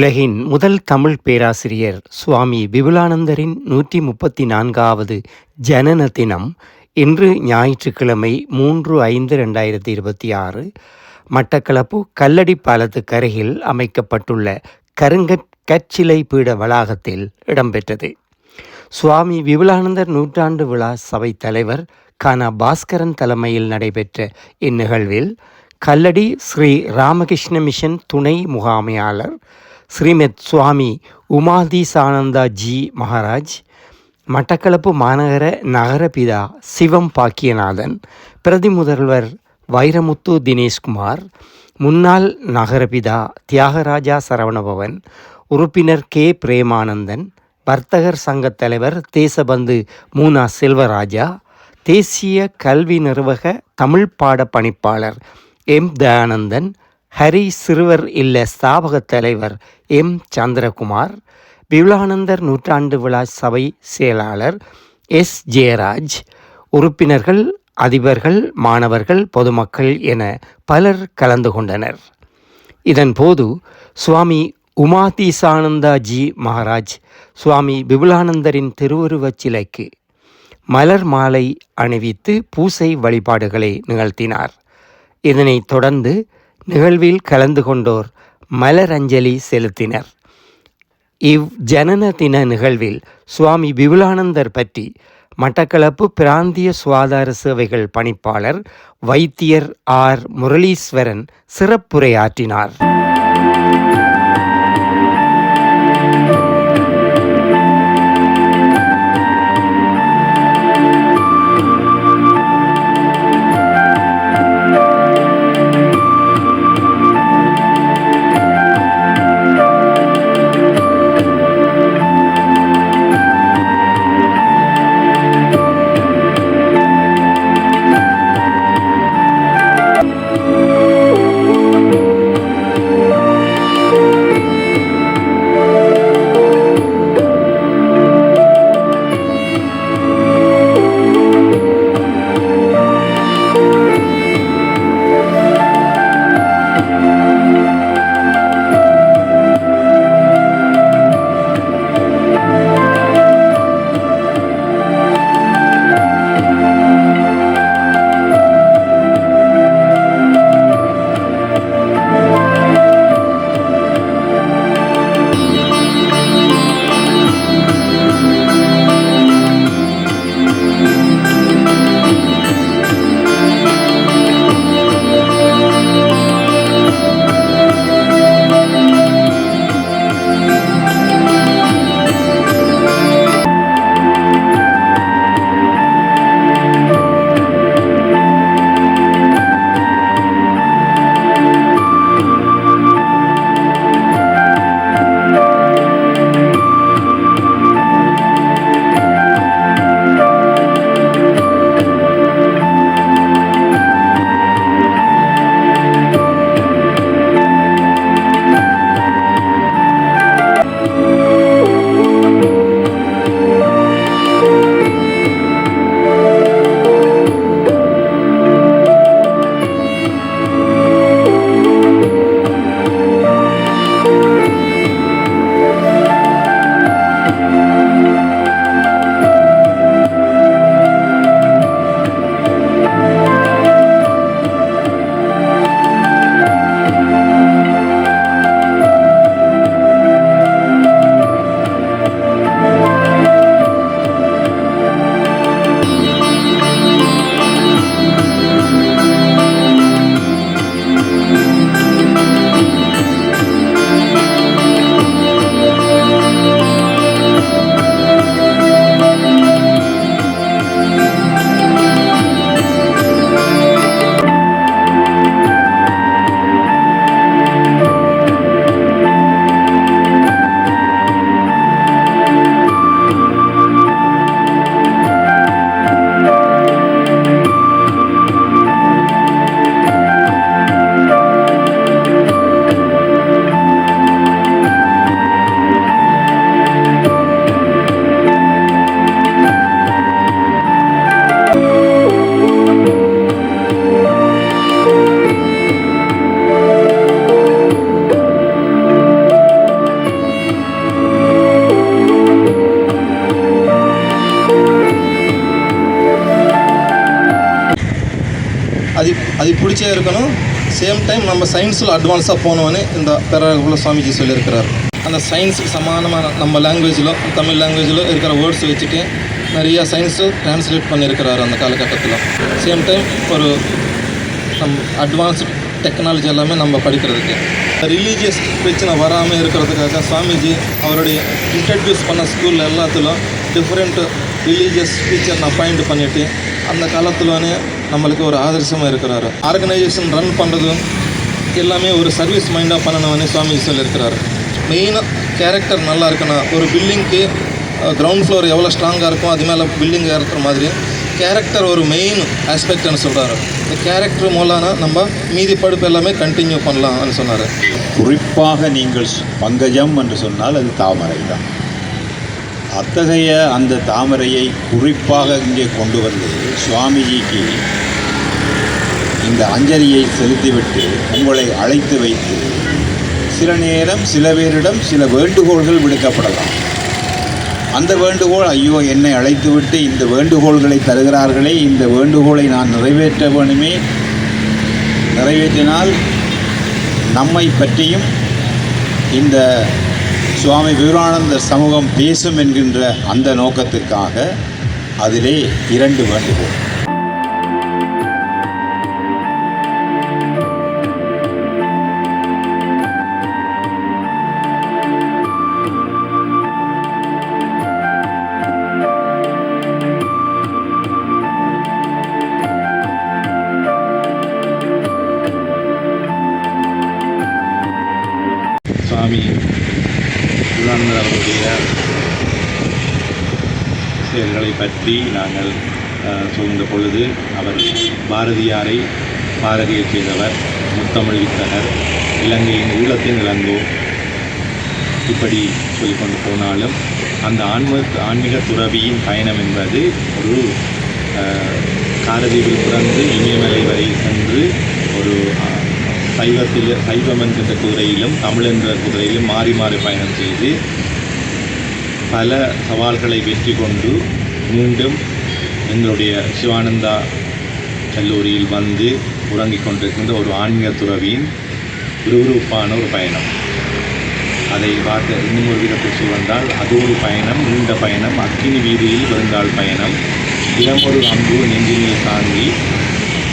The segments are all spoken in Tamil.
உலகின் முதல் தமிழ் பேராசிரியர் சுவாமி விபுலானந்தரின் 134வது ஜனன தினம் இன்று ஞாயிற்றுக்கிழமை 3/5/2026 மட்டக்களப்பு கல்லடி பாலத்துக்கருகில் அமைக்கப்பட்டுள்ள கற்சிலை பீட வளாகத்தில் இடம்பெற்றது. சுவாமி விபுலானந்தர் நூற்றாண்டு விழா சபை தலைவர் கன பாஸ்கரன் தலைமையில் நடைபெற்ற இந்நிகழ்வில் கல்லடி ஸ்ரீ ராமகிருஷ்ண மிஷன் துணை முகாமையாளர் ஸ்ரீமத் சுவாமி உமாதீசானந்தா ஜி மகாராஜ், மட்டக்களப்பு மாநகர நகரபிதா சிவம் பாக்கியநாதன், பிரதி முதல்வர் வைரமுத்து தினேஷ்குமார், முன்னாள் நகரபிதா தியாகராஜா சரவணபவன், உறுப்பினர் கே பிரேமானந்தன், வர்த்தகர் சங்கத் தலைவர் தேசபந்து மூனா செல்வராஜா, தேசிய கல்வி நிர்வாக தமிழ் பாட பணிப்பாளர் எம் தயானந்தன், ஹரி சிறுவர் இல்ல ஸ்தாபகத் தலைவர் எம் சந்திரகுமார், விபுலானந்தர் நூற்றாண்டு விழா சபை செயலாளர் எஸ் ஜெயராஜ், உறுப்பினர்கள், அதிபர்கள், மாணவர்கள், பொதுமக்கள் என பலர் கலந்து கொண்டனர். இதன்போது சுவாமி உமாதீசானந்தா ஜி மகாராஜ் சுவாமி விபுலானந்தரின் திருவுருவச் சிலைக்கு மலர் மாலை அணிவித்து பூசை வழிபாடுகளை நிகழ்த்தினார். இதனைத் தொடர்ந்து நிகழ்வில் கலந்து கொண்டோர் மலரஞ்சலி செலுத்தினர். ஜனன தின நிகழ்வில் சுவாமி விபுலானந்தர் பற்றி மட்டக்களப்பு பிராந்திய சுகாதார சேவைகள் பணிப்பாளர் வைத்தியர் ஆர் முரளீஸ்வரன் சிறப்புரையாற்றினார். அது பிடிச்சே இருக்கணும். சேம் டைம் நம்ம சயின்ஸில் அட்வான்ஸாக போனோன்னு இந்த பேராகிராஃபில் சுவாமிஜி சொல்லியிருக்கிறார். அந்த சயின்ஸுக்கு சமானமான நம்ம லாங்குவேஜில், தமிழ் லாங்குவேஜில் இருக்கிற வேர்ட்ஸ் வச்சுட்டு நிறையா சயின்ஸு ட்ரான்ஸ்லேட் பண்ணியிருக்கிறாரு அந்த காலகட்டத்தில். சேம் டைம் ஒரு அட்வான்ஸ்டு டெக்னாலஜி எல்லாமே நம்ம படிக்கிறதுக்கு. ரிலீஜியஸ் பிரச்சனை வராமல் இருக்கிறதுக்காக சுவாமிஜி அவருடைய இன்ட்ரடியூஸ் பண்ண ஸ்கூலில் எல்லாத்திலும் டிஃப்ரெண்ட் ரிலீஜியஸ் டீச்சர் அப்பாயிண்ட் பண்ணிவிட்டு அந்த காலத்தில்னே நம்மளுக்கு ஒரு ஆதர்சமாக இருக்கிறாரு. ஆர்கனைசேஷன் ரன் பண்ணுறதும் எல்லாமே ஒரு சர்வீஸ் மைண்டாக பண்ணணும்னு சுவாமிஜி சொல்லியிருக்கிறாரு. மெயினாக கேரக்டர் நல்லா இருக்கணும். ஒரு பில்டிங்க்கு கிரவுண்ட் ஃப்ளோர் எவ்வளோ ஸ்ட்ராங்காக இருக்கும் அது மேலே பில்டிங் ஏறுற மாதிரி கேரக்டர் ஒரு மெயின் ஆஸ்பெக்ட்னு சொல்கிறாரு. இந்த கேரக்டர் மூலம்னா நம்ம மீதி படுப்பு எல்லாமே கண்டினியூ பண்ணலாம்னு சொன்னார். குறிப்பாக நீங்கள் பங்கஜம் என்று சொன்னால் அது தாமரை தான். அத்தகைய அந்த தாமரையை குறிப்பாக இங்கே கொண்டு வந்து சுவாமிஜிக்கு இந்த அஞ்சலியை செலுத்திவிட்டு உங்களை அழைத்து வைத்து சில நேரம் சில பேரிடம் சில வேண்டுகோள்கள் விடுக்கப்படலாம். அந்த வேண்டுகோள், ஐயோ என்னை அழைத்துவிட்டு இந்த வேண்டுகோள்களை தருகிறார்களே, இந்த வேண்டுகோளை நான் நிறைவேற்ற வேண்டுமே, நிறைவேற்றினால் நம்மை பற்றியும் இந்த சுவாமி விவேகானந்தர் சமூகம் பேசும் என்கின்ற அந்த நோக்கத்துக்காக அதிலே 2 வேண்டுகோள். சுவாமி விவேகானந்தர் அவருடைய செயல்களை பற்றி நாங்கள் சொல்கின்ற பொழுது, அவர் பாரதியாரை பாரதியை செய்தவர், முத்தமிழ் வித்தகர், இலங்கையின் ஈழத்தின் இளங்கோ, இப்படி சொல்லிக்கொண்டு போனாலும் அந்த ஆன்மீக துறவியின் பயணம் என்பது ஒரு காரதீவில் பிறந்து இமயமலை வரை சென்று ஒரு சைவம் என்கின்ற குதிரையிலும் தமிழ் என்ற குதிரையிலும் மாறி மாறி பயணம் செய்து பல சவால்களை வெற்றி கொண்டு மீண்டும் எங்களுடைய சிவானந்தா கல்லூரியில் வந்து உறங்கிக் கொண்டிருக்கின்ற ஒரு ஆன்மீக துறவியின் விறுவிறுப்பான ஒரு பயணம். அதை பார்த்து இன்னும் ஒரு விதத்தில் சொல்வந்தால் அது ஒரு பயணம், நீண்ட பயணம், அக்கினி வீதியில் வருங்கால் பயணம், இளமொரு அம்பு நெஞ்சினில் தாங்கி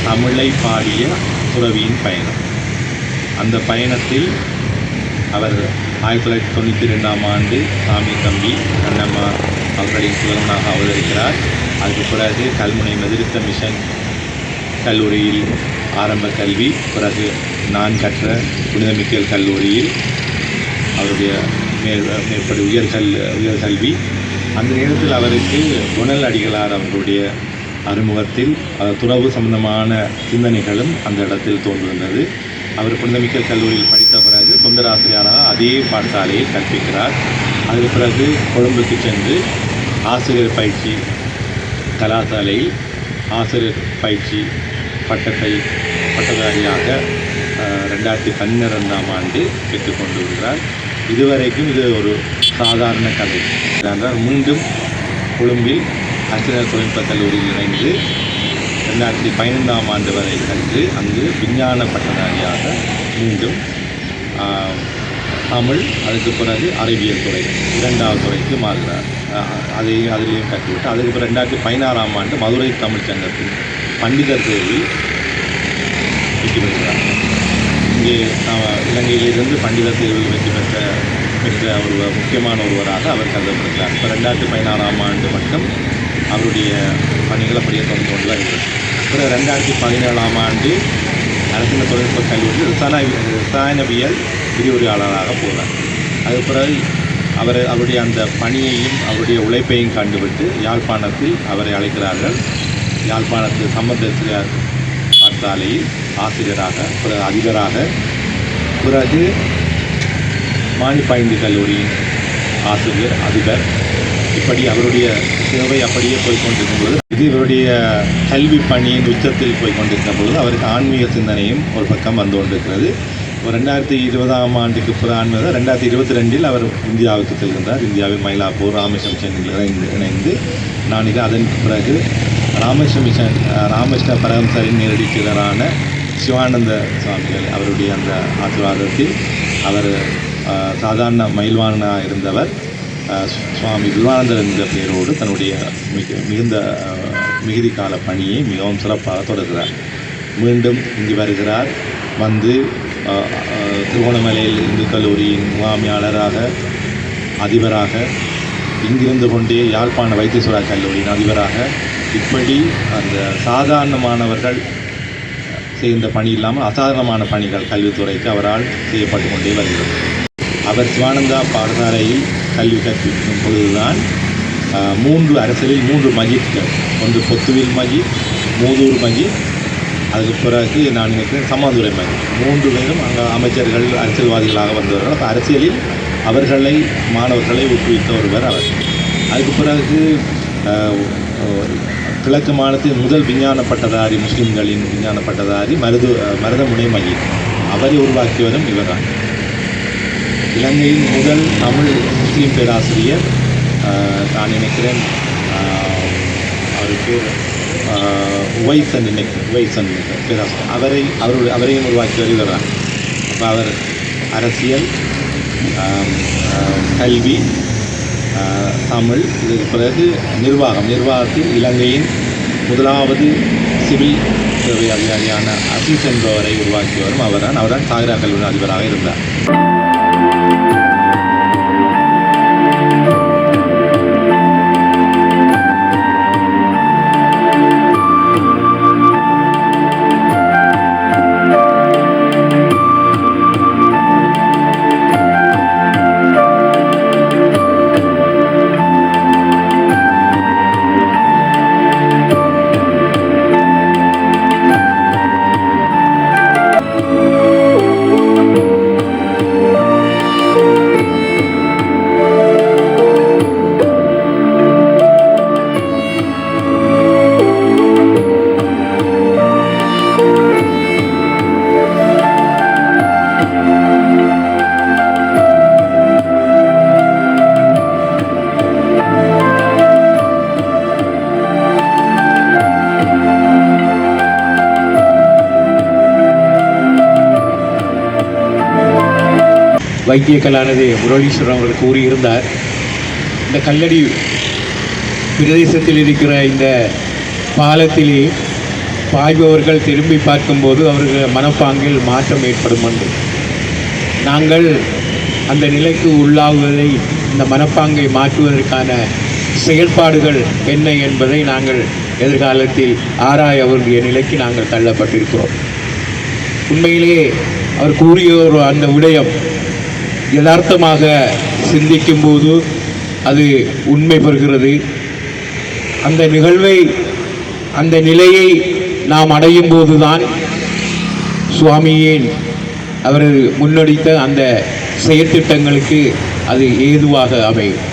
தமிழை பாடிய துறவியின் பயணம். அந்த பயணத்தில் அவர் 1992ஆம் ஆண்டு சாமி தம்பி கண்ணம்மா அவர்களின் சுதரனாக அவதரிக்கிறார். அதுக்கு பிறகு கல்முனை மெதிரித்த மிஷன் கல்லூரியில் ஆரம்ப கல்வி, பிறகு நான் கற்ற புனித மிக்கேல் கல்லூரியில் அவருடைய மேற்படி உயர்கல்வி. அந்த நேரத்தில் அவருக்கு குணல் அடிகளார் அவர்களுடைய அறிமுகத்தில் துறவு சம்பந்தமான சிந்தனைகளும் அந்த இடத்தில் தோன்றுகின்றது. அவர் புனித மிக்கேல் கல்லூரியில் படித்த பிறகு தொண்டராசிரியராக அதே பாடசாலையில் கற்பிக்கிறார். அதுக்கு பிறகு கொழும்புக்கு சென்று ஆசிரியர் பயிற்சி கலாசாலையில் ஆசிரியர் பயிற்சி பட்டதாரியாக 2012ஆம் ஆண்டு பெற்றுக்கொண்டு வருகிறார். இதுவரைக்கும் இது ஒரு சாதாரண கதை என்றால், மீண்டும் கொழும்பில் அர்ச்சனர் தொழில்நுட்ப கல்லூரியில் இணைந்து 2015ஆம் ஆண்டு வரை சென்று அங்கு விஞ்ஞான பட்டதாரியாக மீண்டும் தமிழ், அதுக்கு பிறகு அறிவியல் துறை 2வது துறைக்கு மாறுகிறார். அதிலேயும் கற்றுவிட்டு அதுக்கு பிறகு 2016ஆம் ஆண்டு மதுரை தமிழ் சங்கத்தின் பண்டிதர் தேர்வில் வெற்றி பெறுகிறார். இங்கே இலங்கையிலிருந்து பண்டிதர் தேர்வில் வெற்றி பெற்ற ஒரு முக்கியமான ஒருவராக அவர் கருதப்படுகிறார். இப்போ 2016ஆம் ஆண்டு மட்டும் அவருடைய பணிகள் அப்படியே தொடர்ந்து கொண்டு தான் இருக்கிறது. பிறகு 2017ஆம் ஆண்டு அரசின தொழில்நுட்ப கல்லூரியில் ரசாயனவியல் விரிவுரையாளராக போகிறார். அது பிறகு அவருடைய அந்த பணியையும் அவருடைய உழைப்பையும் கண்டுவிட்டு யாழ்ப்பாணத்தில் அவரை அழைக்கிறார்கள். யாழ்ப்பாணத்தில் சம்பந்தர் பாடசாலையில் ஆசிரியராக, பிறகு அதிபராக, பிறகு மாணிப்பாய்ந்து கல்லூரியின் ஆசிரியர், அதிபர், இப்படி அவருடைய சேவை அப்படியே போய்கொண்டிருக்கும் பொழுது, இது இவருடைய கல்வி பணியின் உச்சத்தில் போய்கொண்டிருக்கிற பொழுது அவருக்கு ஆன்மீக சிந்தனையும் ஒரு பக்கம் வந்து கொண்டிருக்கிறது. 2020ஆம் ஆண்டுக்கு பிறகு 2022இல் அவர் இந்தியாவுக்கு செல்கின்றார். இந்தியாவில் மயிலாப்பூர், ராமேஸ்வரம், சென்னையில் இணைந்து அதன் பிறகு ராமகிருஷ்ண பரமஹம்சரின் நேரடி சீடரான சிவானந்த சுவாமிகள் அவருடைய அந்த ஆசீர்வாதத்தில் அவர் சாதாரண மயில்வானாக இருந்தவர் சுவாமி விவேகானந்தர் என்ற பெயரோடு தன்னுடைய மிகுந்த மிகுதி கால பணியை மிகவும் சிறப்பாக தொடர்கிறார். மீண்டும் இங்கு வருகிறார். வந்து திருவோணமலையில் இந்து கல்லூரியின் முகாமையாளராக அதிபராக, இங்கிருந்து கொண்டே யாழ்ப்பாண வைத்தீஸ்வரா கல்லூரியின் அதிபராக, இப்படி அந்த சாதாரணமானவர்கள் செய்கின்ற பணி இல்லாமல் அசாதாரணமான பணிகள் கல்வித்துறைக்கு அவரால் செய்யப்பட்டு கொண்டே வருகிறது. அவர் சிவானந்தா பாடசாலையில் கல்வி கற்பிக்கும் பொழுதுதான் 3 அரசியலில் 3 மஜித்கள், ஒன்று பொத்துவில் மஜித், மூதூர் மஜித், அதுக்கு பிறகு நான் நினைக்கிறேன் சமாதுரை மஜித், 3 பேரும் அங்கே அமைச்சர்கள் அரசியல்வாதிகளாக வந்தவர்கள். அப்போ அரசியலில் அவர்களை மாணவர்களை ஊக்குவித்த ஒருவர் அவர். அதுக்கு பிறகு கிழக்கு மாநிலத்தின் முதல் விஞ்ஞான பட்டதாரி, முஸ்லீம்களின் விஞ்ஞான பட்டதாரி மருதமுனை மஜித், அவரை உருவாக்கியவரும் இவர்தான். இலங்கையின் முதல் தமிழ் முஸ்லீம் பேராசிரியர், நான் நினைக்கிறேன் அவர் பேர் உவைசன் பேராசிரியர், அவரையும் உருவாக்கியவர் இவர்தான். அப்போ அவர் அரசியல், கல்வி, தமிழ், இதுக்கு பிறகு நிர்வாகத்தில் இலங்கையின் முதலாவது சிவில் சேவை அதிகாரியான அசீஸ் என்பவரை உருவாக்கியவரும் அவர்தான் சாகரா கல்லூரி அதிபராக இருந்தார். வைத்திய கலாநிதி முரளீஸ்வரன் அவர்கள் கூறியிருந்தார். இந்த கல்லடி பிரதேசத்தில் இருக்கிற இந்த பாலத்திலே பாய்பவர்கள் திரும்பி பார்க்கும்போது அவர்கள் மனப்பாங்கில் மாற்றம் ஏற்படும் என்று. நாங்கள் அந்த நிலைக்கு உள்ளாகுவதை, இந்த மனப்பாங்கை மாற்றுவதற்கான செயல்பாடுகள் என்ன என்பதை நாங்கள் எதிர்காலத்தில் ஆராய வேண்டிய நிலைக்கு நாங்கள் தள்ளப்பட்டிருக்கிறோம். உண்மையிலேயே அவர் கூறிய அந்த விடயம் யதார்த்தமாக சிந்திக்கும்போது அது உண்மை பெறுகிறது. அந்த நிகழ்வை, அந்த நிலையை நாம் அடையும் போதுதான் சுவாமியின் அவர் முன்னெடுத்த அந்த செயற்திட்டங்களுக்கு அது ஏதுவாக அமையும்.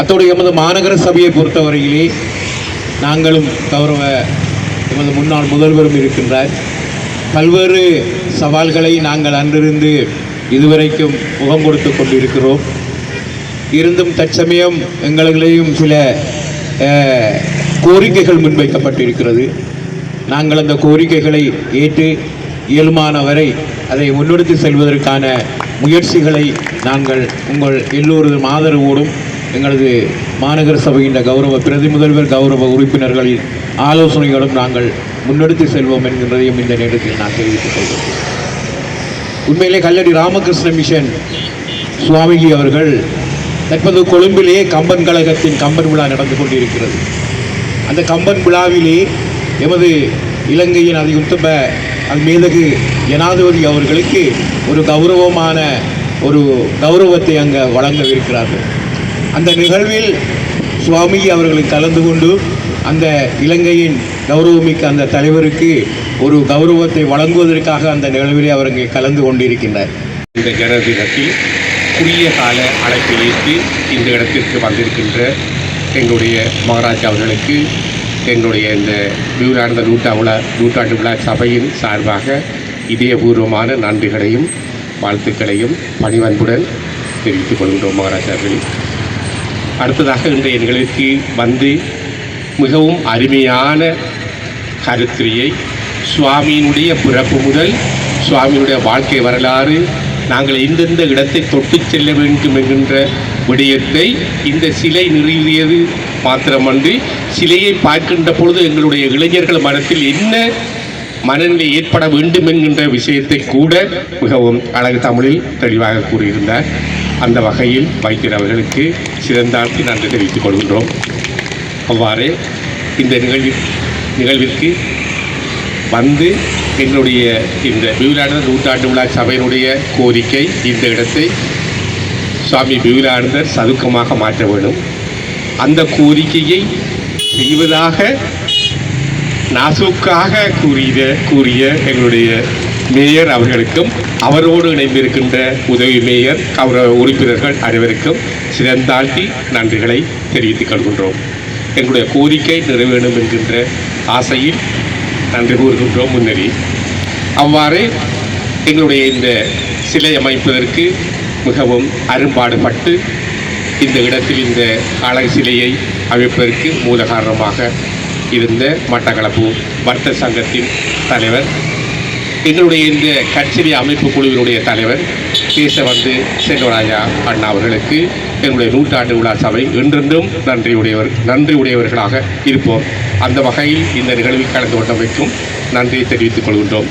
அத்தோடு எமது மாநகர சபையை பொறுத்தவரையிலே நாங்களும் கௌரவ எமது முன்னாள் முதல்வரும் இருக்கின்றார். பல்வேறு சவால்களை நாங்கள் அன்றிருந்து இதுவரைக்கும் முகம் கொடுத்து கொண்டிருக்கிறோம். இருந்தும் தற்சமயம் எங்களிலேயும் சில கோரிக்கைகள் முன்வைக்கப்பட்டிருக்கிறது. நாங்கள் அந்த கோரிக்கைகளை ஏற்று இயலுமானவரை அதை முன்னெடுத்து செல்வதற்கான முயற்சிகளை நாங்கள் உங்கள் எல்லோரும் ஆதரவோடும் எங்களது மாநகர சபையின் கௌரவ பிரதி முதல்வர், கௌரவ உறுப்பினர்களின் ஆலோசனையோடும் நாங்கள் முன்னெடுத்து செல்வோம் என்கின்றதையும் இந்த நேரத்தில் நான் தெரிவித்துக் கொள்கிறேன். உண்மையிலே கல்லடி ராமகிருஷ்ண மிஷன் சுவாமிஜி அவர்கள் தற்போது கொழும்பிலே கம்பன் கழகத்தின் கம்பன் விழா நடந்து கொண்டிருக்கிறது. அந்த கம்பன் விழாவிலே எமது இலங்கையின் அதிகுத்தம மேதகு ஜனாதிபதி அவர்களுக்கு ஒரு கௌரவமான ஒரு கௌரவத்தை அங்கே வழங்கவிருக்கிறார்கள். அந்த நிகழ்வில் சுவாமிஜி அவர்கள் கலந்து கொண்டு அந்த இலங்கையின் கௌரவமிக்க அந்த தலைவருக்கு ஒரு கௌரவத்தை வழங்குவதற்காக அந்த நிகழ்விலே அவர் இங்கே கலந்து கொண்டிருக்கின்றார். இந்த ஜனதினத்தில் குறுகிய கால அழைப்பை ஏற்று இந்த இடத்திற்கு வந்திருக்கின்ற எங்களுடைய மகாராஜா அவர்களுக்கு எங்களுடைய இந்த விவேகானந்த நூற்றாண்டு விழா சபையின் சார்பாக இதயபூர்வமான நன்றிகளையும் வாழ்த்துக்களையும் பணிவன்புடன் தெரிவித்துக் கொள்கின்றோம் மகாராஜாவில். அடுத்ததாக இன்றைய நிகழ்ச்சிக்கு வந்து மிகவும் அருமையான கருத்துரையை சுவாமியினுடைய பிறப்பு முதல் சுவாமியினுடைய வாழ்க்கை வரலாறு, நாங்கள் எந்தெந்த இடத்தை தொட்டு செல்ல வேண்டும் என்கின்ற விடயத்தை இந்த சிலை நிறுவியது மாத்திரமன்றி, சிலையை பார்க்கின்ற பொழுது எங்களுடைய இளைஞர்கள் மனத்தில் என்ன மனநிலை ஏற்பட வேண்டும் என்கின்ற விஷயத்தை கூட மிகவும் அழகு தமிழில் தெளிவாக கூறியிருந்தார். அந்த வகையில் வைத்தியர் அவர்களுக்கு சிறந்தாழ்த்தி நன்றி தெரிவித்துக் கொள்கின்றோம். அவ்வாறு இந்த நிகழ்விற்கு வந்து எங்களுடைய இந்த விவேகானந்தர் நூற்றாண்டு விழா சபையினுடைய கோரிக்கை, இந்த இடத்தை சுவாமி விவேகானந்தர் சதுக்கமாக மாற்ற வேண்டும். அந்த கோரிக்கையை செய்வதாக நாசுக்காக கூறிய எங்களுடைய மேயர் அவர்களுக்கும் அவரோடு இணைந்திருக்கின்ற உதவி மேயர் கௌரவ உறுப்பினர்கள் அனைவருக்கும் சிறந்தாழ்த்தி நன்றிகளை தெரிவித்துக் கொள்கின்றோம். எங்களுடைய கோரிக்கை நிறைவேறும் என்கின்ற ஆசையில் நன்றி கூறுகின்றோம் முன்னரே. அவ்வாறு எங்களுடைய இந்த சிலை அமைப்பதற்கு மிகவும் அரும்பாடுபட்டு இந்த இடத்தில் இந்த அழகு சிலையை அமைப்பதற்கு மூல காரணமாக இருந்த மட்டக்களப்பு வர்த்தக சங்கத்தின் தலைவர், எங்களுடைய இந்த கட்சியை அமைப்பு குழுவினுடைய தலைவர் கேசவந்து செல்வராஜா அண்ணா அவர்களுக்கு எங்களுடைய நூற்றாண்டு விழா சபை என்றென்றும் நன்றி உடையவர்களாக இருப்போம். அந்த வகையில் இந்த நிகழ்வில் கலந்து கொண்டமைக்கும் நன்றியை தெரிவித்துக் கொள்கின்றோம்.